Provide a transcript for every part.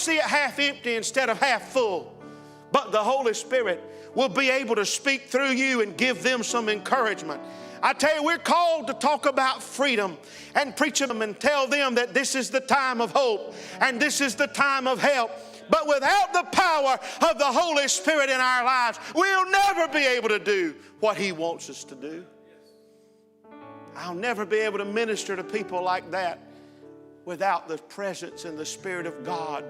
see it half empty instead of half full. But the Holy Spirit will be able to speak through you and give them some encouragement. I tell you, we're called to talk about freedom and preach them and tell them that this is the time of hope and this is the time of help. But without the power of the Holy Spirit in our lives, we'll never be able to do what He wants us to do. I'll never be able to minister to people like that without the presence and the Spirit of God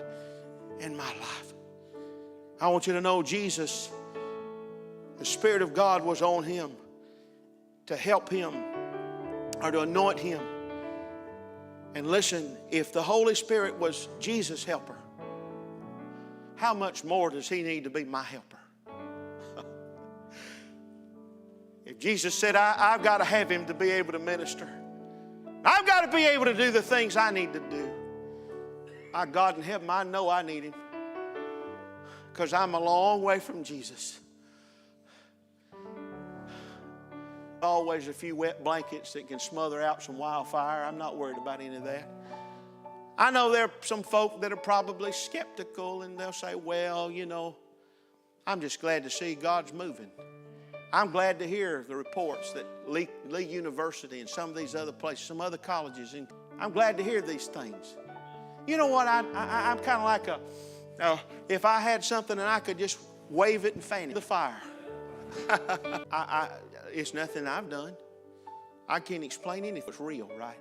in my life. I want you to know Jesus, the Spirit of God was on Him to help Him or to anoint Him. And listen, if the Holy Spirit was Jesus' helper, how much more does He need to be my helper? If Jesus said, I've got to have Him to be able to minister, I've got to be able to do the things I need to do. My God in heaven, I know I need Him because I'm a long way from Jesus. Always a few wet blankets that can smother out some wildfire. I'm not worried about any of that. I know there are some folk that are probably skeptical and they'll say, well, you know, I'm just glad to see God's moving. I'm glad to hear the reports that Lee University and some of these other places, some other colleges, I'm glad to hear these things. You know what, I'm kind of like if I had something and I could just wave it and fan it, the fire. It's nothing I've done. I can't explain anything. It's real, right?